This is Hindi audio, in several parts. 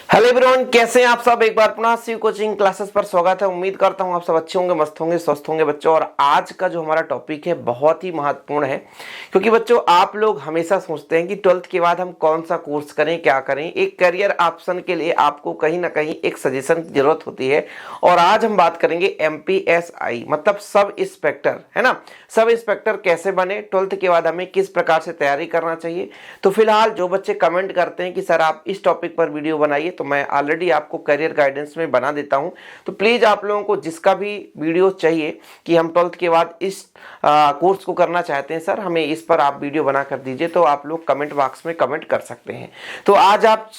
हेलो एवरीवन, कैसे हैं आप सब। एक बार पुनः शिव कोचिंग क्लासेस पर स्वागत है। उम्मीद करता हूं आप सब अच्छे होंगे, मस्त होंगे, स्वस्थ होंगे बच्चों। और आज का जो हमारा टॉपिक है बहुत ही महत्वपूर्ण है, क्योंकि बच्चों आप लोग हमेशा सोचते हैं कि 12th के बाद हम कौन सा कोर्स करें, क्या करें। एक करियर ऑप्शन के लिए आपको कहीं ना कहीं एक सजेशन की जरूरत होती है। और आज हम बात करेंगे MPSI मतलब सब इंस्पेक्टर, है ना। सब इंस्पेक्टर कैसे बने, 12th के बाद हमें किस प्रकार से तैयारी करना चाहिए। तो फिलहाल जो बच्चे कमेंट करते हैं कि सर आप इस टॉपिक पर वीडियो बनाइए, तो मैं ऑलरेडी आपको करियर गाइडेंस में बना देता हूं। तो प्लीज आप लोगों को जिसका भी वीडियो चाहिए कि हम 12th के बाद इस कोर्स को करना चाहते हैं सर, हमें इस पर आप वीडियो बना कर दीजिए, तो आप लोग कमेंट बॉक्स में कमेंट कर सकते हैं। तो आज आप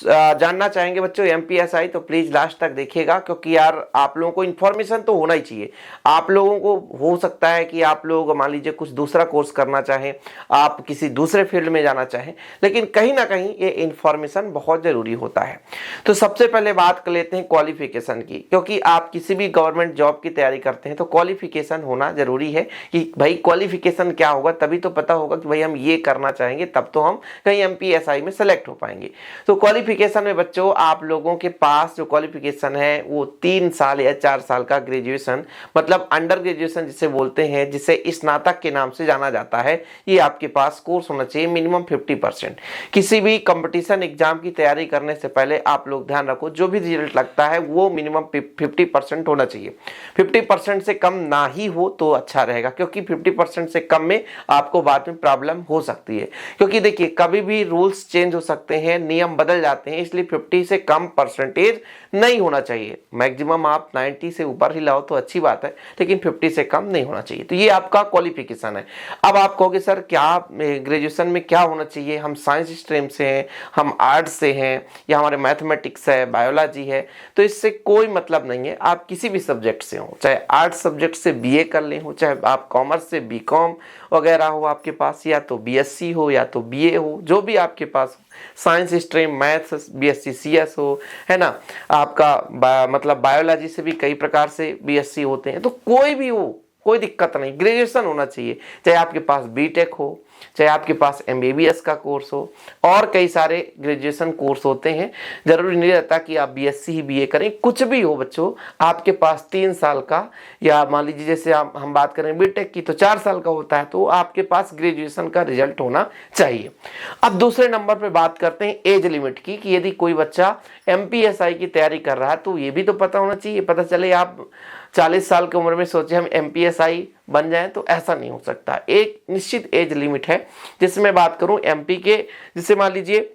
जानना चाहेंगे बच्चों MPSI, तो प्लीज लास्ट तक देखिएगा, क्योंकि यार आप लोगों को इन्फॉर्मेशन तो होना ही चाहिए। आप लोगों को हो सकता है कि आप लोग मान लीजिए कुछ दूसरा कोर्स करना चाहें, आप किसी दूसरे फील्ड में जाना चाहें, लेकिन कहीं ना कहीं ये इन्फॉर्मेशन बहुत जरूरी होता है। तो सबसे पहले बात कर लेते हैं क्वालिफिकेशन की, क्योंकि आप किसी भी गवर्नमेंट जॉब की तैयारी करते हैं तो क्वालिफिकेशन होना जरूरी है कि भाई क्वालिफिकेशन क्या होगा, तभी तो पता होगा कि भाई हम ये करना चाहेंगे, तब तो हम कहीं MPSI में सेलेक्ट हो पाएंगे। तो क्वालिफिकेशन में बच्चों आप लोगों के पास जो क्वालिफिकेशन है वो 3 साल या 4 साल का ग्रेजुएशन, मतलब अंडर ग्रेजुएशन जिसे बोलते हैं, जिसे स्नातक के नाम से जाना जाता है, ये आपके पास कोर्स होना चाहिए मिनिमम 50%। किसी भी कंपटीशन एग्जाम की तैयारी करने से पहले आप लोग ध्यान रखो, जो भी रिजल्ट लगता है वो मिनिमम 50% होना चाहिए। 50% से कम ना ही हो तो अच्छा रहेगा, क्योंकि 50% से कम में आपको बाद में प्रॉब्लम हो सकती है। क्योंकि देखिए कभी भी रूल्स चेंज हो सकते हैं, नियम बदल जाते हैं, इसलिए 50 से कम परसेंटेज नहीं होना चाहिए। मैक्सिमम आप 90 से ऊपर ही लाओ तो अच्छी बात है, लेकिन 50 से कम नहीं होना चाहिए। तो ये आपका क्वालिफिकेशन है। अब आप कहोगे सर क्या ग्रेजुएशन में क्या होना चाहिए, हम साइंस स्ट्रीम से हैं, हम आर्ट्स से हैं, या हमारे मैथमेटिक्स है, बायोलॉजी है। तो इससे कोई मतलब नहीं है, आप किसी भी सब्जेक्ट से हो, चाहे आर्ट्स सब्जेक्ट से BA कर ले हो, चाहे आप कॉमर्स से BCom वगैरह हो आपके पास, या तो BSc हो या तो BA हो, जो भी आपके पास science stream, maths BSc CS हो, है ना। आपका मतलब बायोलॉजी से भी कई प्रकार से BSc होते हैं। तो कोई भी हो, कोई दिक्कत नहीं, ग्रेजुएशन होना चाहिए। चाहे आपके पास BTech हो, चाहे आपके पास MBBS का कोर्स हो, और कई सारे ग्रेजुएशन कोर्स होते हैं। जरूरी नहीं रहता कि आप BSc ही BA करें, कुछ भी हो बच्चों, आपके पास 3 साल का, या मान लीजिए जैसे हम बात करें BTech की तो 4 साल का होता है, तो आपके पास ग्रेजुएशन का रिजल्ट होना चाहिए। अब दूसरे नंबर पे बात करते हैं एज लिमिट की, कि यदि कोई बच्चा MPSI की तैयारी कर रहा है तो ये भी तो पता होना चाहिए। पता चले आप 40 साल की उम्र में सोचे हम MPSI बन जाएं, तो ऐसा नहीं हो सकता। एक निश्चित एज लिमिट है। जिसमें बात करूं MP के, जिससे मान लीजिए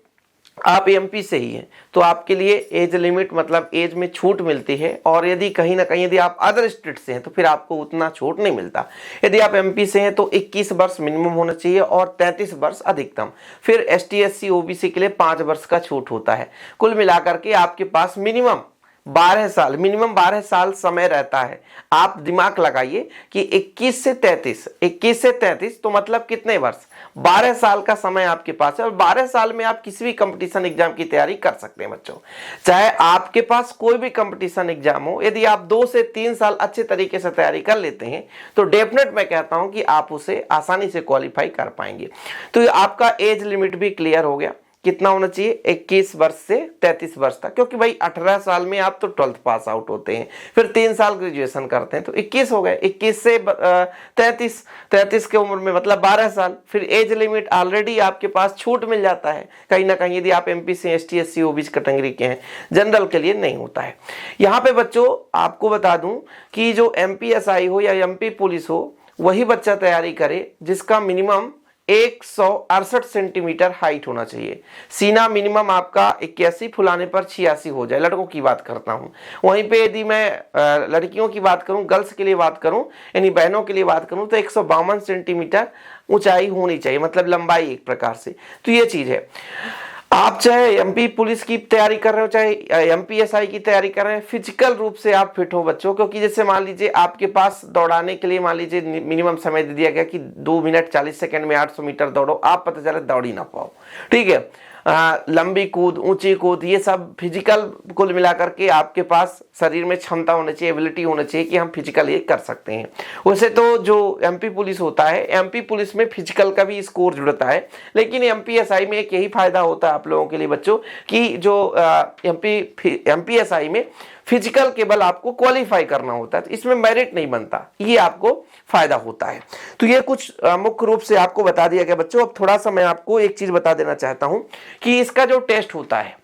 आप MP से ही हैं, तो आपके लिए एज लिमिट मतलब एज में छूट मिलती है। और यदि कहीं ना कहीं यदि आप अदर स्टेट से हैं तो फिर आपको उतना छूट नहीं मिलता। यदि आप MP से हैं तो 21 वर्ष मिनिमम होना चाहिए और 33 वर्ष अधिकतम। फिर ST SC OBC के लिए 5 वर्ष का छूट होता है। कुल मिलाकर के आपके पास मिनिमम 12 साल, मिनिमम 12 साल समय रहता है। आप दिमाग लगाइए कि 21 से 33 तो मतलब कितने वर्ष, 12 साल का समय आपके पास है। और 12 साल में आप किसी भी कंपटीशन एग्जाम की तैयारी कर सकते हैं बच्चों। चाहे आपके पास कोई भी कंपटीशन एग्जाम हो, यदि आप 2 से 3 साल अच्छे तरीके से तैयारी कर लेते हैं तो डेफिनेट मैं कहता हूं कि आप उसे आसानी से क्वालिफाई कर पाएंगे। तो आपका एज लिमिट भी क्लियर हो गया, कितना होना चाहिए, 21 वर्ष से 33 वर्ष तक। क्योंकि भाई 18 साल में आप तो 12th पास आउट होते हैं, फिर 3 साल ग्रेजुएशन करते हैं, तो 21 हो गए। 21 से 33 के उम्र में मतलब 12 साल। फिर एज लिमिट ऑलरेडी आपके पास छूट मिल जाता है कहीं ना कहीं, यदि आप MP से ST SC OBC कैटेगरी के हैं। जनरल के लिए नहीं होता है। यहाँ पे बच्चों आपको बता दूं कि जो MPSI हो या MP पुलिस हो, वही बच्चा तैयारी करे जिसका मिनिमम 168 सेंटीमीटर हाइट होना चाहिए। सीना मिनिमम आपका 81, फुलाने पर 86 हो जाए। लड़कों की बात करता हूं। वहीं पे यदि मैं लड़कियों की बात करूं, गर्ल्स के लिए बात करूं, यानी बहनों के लिए बात करूं, तो 152 सेंटीमीटर ऊंचाई होनी चाहिए, मतलब लंबाई एक प्रकार से। तो ये चीज है। आप चाहे MP पुलिस की तैयारी कर रहे हो, चाहे MPSI की तैयारी कर रहे हैं, फिजिकल रूप से आप फिट हो बच्चों। क्योंकि जैसे मान लीजिए आपके पास दौड़ाने के लिए मान लीजिए मिनिमम समय दे दिया गया कि 2 मिनट 40 सेकंड में 800 मीटर दौड़ो, आप पता चले दौड़ ही ना पाओ, ठीक है। लंबी कूद, ऊंची कूद, ये सब फिजिकल कुल मिलाकर के आपके पास शरीर में क्षमता होनी चाहिए, एबिलिटी होनी चाहिए कि हम फिजिकल ये कर सकते हैं। वैसे तो जो एमपी पुलिस होता है, एमपी पुलिस में फिजिकल का भी स्कोर जुड़ता है, लेकिन एमपीएसआई में एक यही फायदा होता है आप लोगों के लिए बच्चों कि जो एमपीएसआई में फिजिकल केवल आपको क्वालिफाई करना होता है, तो इसमें मेरिट नहीं बनता, ये आपको फायदा होता है। तो ये कुछ मुख्य रूप से आपको बता दिया गया बच्चों। अब थोड़ा सा मैं आपको एक चीज बता देना चाहता हूं कि इसका जो टेस्ट होता है,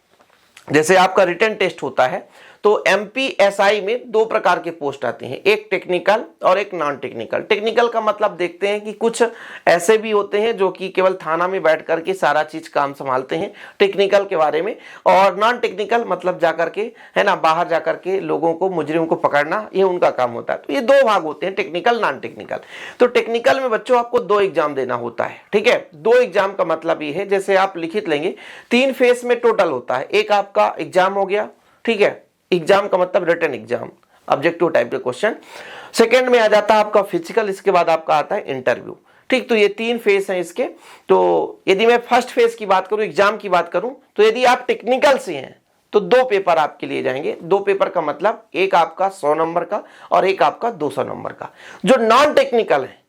जैसे आपका रिटन टेस्ट होता है, तो एमपीएसआई में दो प्रकार के पोस्ट आते हैं, एक टेक्निकल और एक नॉन टेक्निकल। टेक्निकल का मतलब देखते हैं कि कुछ ऐसे भी होते हैं जो कि केवल थाना में बैठ करके सारा चीज काम संभालते हैं टेक्निकल के बारे में, और नॉन टेक्निकल मतलब जाकर के, है ना, बाहर जाकर के लोगों को, मुजरिम को पकड़ना, ये उनका काम होता है। तो ये दो भाग होते हैं, टेक्निकल, नॉन टेक्निकल। तो टेक्निकल में बच्चों आपको 2 एग्जाम देना होता है, ठीक है। 2 एग्जाम का मतलब ये है, जैसे आप लिखित लेंगे 3 फेज में टोटल होता है। एक आपका एग्जाम हो गया, ठीक है, एग्जाम का मतलब रिटन एग्जाम, ऑब्जेक्टिव टाइप के क्वेश्चन। सेकंड में आ जाता है आपका फिजिकल, इसके बाद आपका आता है इंटरव्यू, ठीक। तो ये 3 फेज हैं इसके। तो यदि मैं फर्स्ट फेज की बात करूं, एग्जाम की बात करूं, तो यदि आप टेक्निकल से हैं तो 2 पेपर आपके लिए जाएंगे। 2 पेपर का मतलब एक आपका 100 नंबर का और एक आपका 200 नंबर का। जो नॉन टेक्निकल है,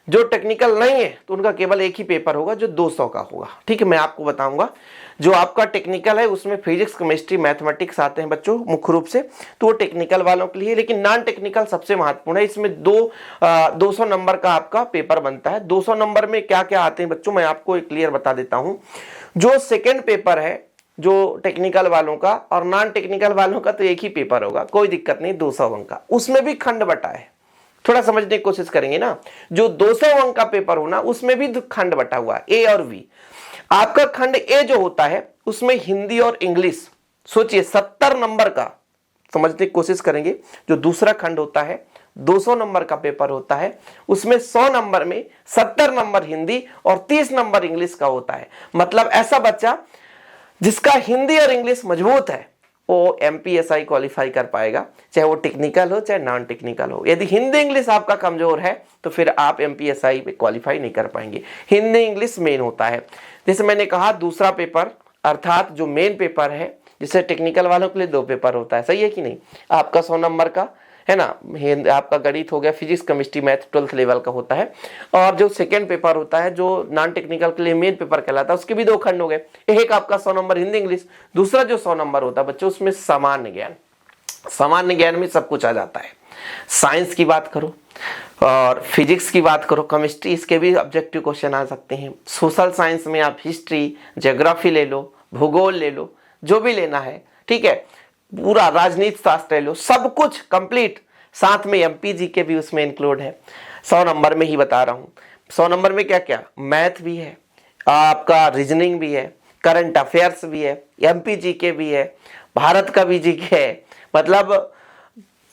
जो टेक्निकल नहीं है, तो उनका केवल एक ही पेपर होगा जो 200 का होगा, ठीक है। मैं आपको बताऊंगा जो आपका टेक्निकल है उसमें फिजिक्स, केमिस्ट्री, मैथमेटिक्स आते हैं बच्चों मुख्य रूप से, तो वो टेक्निकल वालों के लिए। लेकिन नॉन टेक्निकल सबसे महत्वपूर्ण है, इसमें 200 नंबर का आपका पेपर बनता है। 200 नंबर में क्या क्या आते हैं बच्चों, मैं आपको एक क्लियर बता देता हूं। जो सेकेंड पेपर है, जो टेक्निकल वालों का और नॉन टेक्निकल वालों का, तो एक ही पेपर होगा, कोई दिक्कत नहीं, 200 अंक का। उसमें भी खंड बटा है, थोड़ा समझने की कोशिश करेंगे ना। जो 200 अंक का पेपर होना, उसमें भी खंड बटा हुआ है, ए और बी। आपका खंड ए जो होता है उसमें हिंदी और इंग्लिश, सोचिए 70 नंबर का, समझने की कोशिश करेंगे। जो दूसरा खंड होता है 200 नंबर का पेपर होता है, उसमें 100 नंबर में 70 नंबर हिंदी और 30 नंबर इंग्लिश का होता है। मतलब ऐसा बच्चा जिसका हिंदी और इंग्लिश मजबूत है वो एमपीएसआई क्वालिफाई कर पाएगा, चाहे वो टेक्निकल हो चाहे नॉन टेक्निकल हो। यदि हिंदी इंग्लिश आपका कमजोर है तो फिर आप एमपीएसआई पे क्वालिफाई नहीं कर पाएंगे। हिंदी इंग्लिश मेन होता है। जैसे मैंने कहा दूसरा पेपर अर्थात जो मेन पेपर है, जिससे टेक्निकल वालों के लिए 2 पेपर होता है, सही है कि नहीं। आपका 100 नंबर का है ना, आपका गणित हो गया, physics, chemistry, math 12th level का होता है। और जो सेकंड पेपर होता है जो नॉन टेक्निकल के लिए मेन पेपर कहलाता है, उसके भी 2 खंड हो गए। एक आपका 100 नंबर हिंदी इंग्लिश, दूसरा जो 100 नंबर होता है बच्चों उसमें सामान्य ज्ञान। सामान्य ज्ञान में सब कुछ आ जाता है। साइंस की बात करो और फिजिक्स की बात करो, केमिस्ट्री, इसके भी ऑब्जेक्टिव क्वेश्चन आ सकते हैं। सोशल साइंस में आप हिस्ट्री, ज्योग्राफी ले लो, भूगोल ले लो, जो भी लेना है, ठीक है, पूरा राजनीति शास्त्र ले लो, सब कुछ कंप्लीट। साथ में एमपीजी के भी उसमें इंक्लूड है। 100 नंबर में ही बता रहा हूं। 100 नंबर में क्या क्या, मैथ भी है, आपका रीजनिंग भी है, करंट अफेयर्स भी है, एमपीजी के भी है, भारत का भी जीके है। मतलब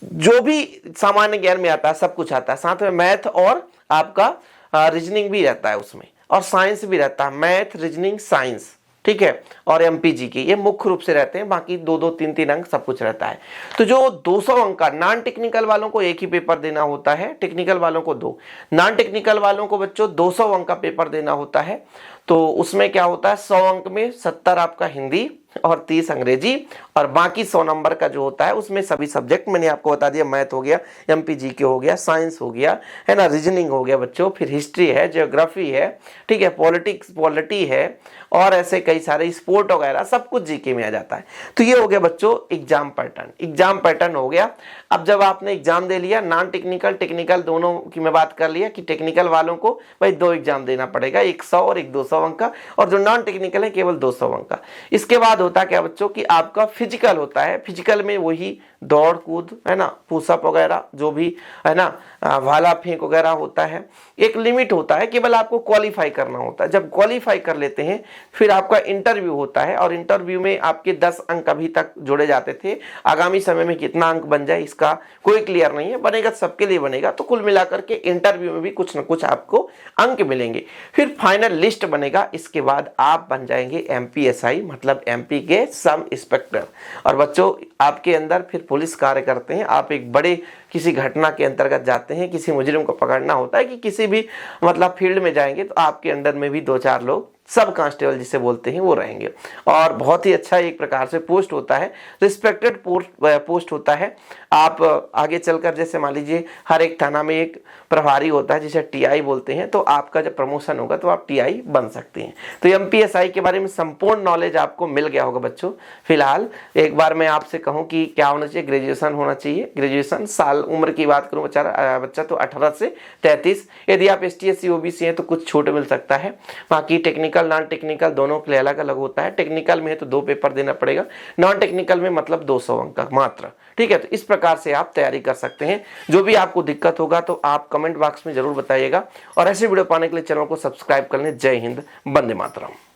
जो भी सामान्य ज्ञान में आता है सब कुछ आता है। साथ में मैथ और आपका रीजनिंग भी रहता है उसमें, और साइंस भी रहता है, मैथ, रीजनिंग, साइंस, ठीक है। और एमपीजी के ये मुख्य रूप से रहते हैं, बाकी 2-2, 3-3 अंक सब कुछ रहता है। तो जो 200 अंक का, नॉन टेक्निकल वालों को एक ही पेपर देना होता है, टेक्निकल वालों को 2। नॉन टेक्निकल वालों को बच्चों 200 अंक का पेपर देना होता है। तो उसमें क्या होता है, 100 अंक में 70 आपका हिंदी और 30 अंग्रेजी, और बाकी 100 नंबर का जो होता है उसमें सभी सब्जेक्ट मैंने आपको बता दिया, मैथ हो गया, एमपीजी के हो गया, साइंस हो गया, है ना, रीजनिंग हो गया बच्चों, फिर हिस्ट्री है, ज्योग्राफी है, ठीक है, पॉलिटिक्स, पॉलिटी है, और ऐसे कई सारे स्पोर्ट वगैरह सब कुछ जीके में आ जाता है। तो ये हो गया बच्चों एग्जाम पैटर्न। एग्जाम पैटर्न हो गया। अब जब आपने एग्जाम दे लिया, नॉन टेक्निकल टेक्निकल दोनों की मैं बात कर लिया कि टेक्निकल वालों को भाई 2 एग्जाम देना पड़ेगा, एक 100 और एक 200 अंक का, और जो नॉन टेक्निकल है केवल 200 अंक का। इसके बाद होता क्या बच्चों कि आपका फिजिकल होता है। फिजिकल में वही दौड़ कूद, है ना, पुशअप वगैरह जो भी है ना, भाला फेंक वगैरह होता है। एक लिमिट होता है, केवल आपको क्वालिफाई करना होता है। जब क्वालिफाई कर लेते हैं फिर आपका इंटरव्यू होता है, और इंटरव्यू में आपके 10 अंक अभी तक जोड़े जाते थे। आगामी समय में कितना अंक बन जाए इसका कोई क्लियर नहीं है, बनेगा सबके लिए बनेगा। तो कुल मिलाकर के इंटरव्यू में भी कुछ ना कुछ आपको अंक मिलेंगे। फिर फाइनल लिस्ट बनेगा, इसके बाद आप बन जाएंगे एमपीएसआई, मतलब एमपी के सब इंस्पेक्टर। और बच्चों आपके अंदर फिर पुलिस कार्य करते हैं। आप एक बड़े किसी घटना के अंतर्गत जाते हैं, किसी मुजरिम को पकड़ना होता है कि किसी भी मतलब फील्ड में जाएंगे, तो आपके अंडर में भी 2-4 लोग सब कांस्टेबल जिसे बोलते हैं वो रहेंगे। और बहुत ही अच्छा एक प्रकार से पोस्ट होता है, रिस्पेक्टेड पोस्ट होता है। आप आगे चलकर जैसे मान लीजिए हर एक थाना में एक प्रभारी होता है जिसे टीआई बोलते हैं, तो आपका जब प्रमोशन होगा तो आप टीआई बन सकते हैं। तो एमपीएसआई के बारे में संपूर्ण नॉलेज आपको मिल गया होगा बच्चों। फिलहाल एक बार मैं आपसे कहूं कि क्या होना चाहिए, ग्रेजुएशन होना चाहिए। ग्रेजुएशन साल उम्र की बात करूं बच्चा तो 18 से 33। यदि आप ST/SC OBC हैं तो कुछ छूट मिल सकता है। बाकी टेक्निकल नॉन टेक्निकल दोनों के लिए अलग अलग होता है। टेक्निकल में है तो 2 पेपर देना पड़ेगा, नॉन टेक्निकल में मतलब 200 अंक का मात्र। ठीक है, तो इस प्रकार से आप तैयारी कर सकते हैं। जो भी आपको दिक्कत होगा तो आप कमेंट बॉक्स में जरूर बताइएगा, और ऐसे वीडियो पाने के लिए चैनल को सब्सक्राइब कर लें। जय हिंद, वंदे मातरम।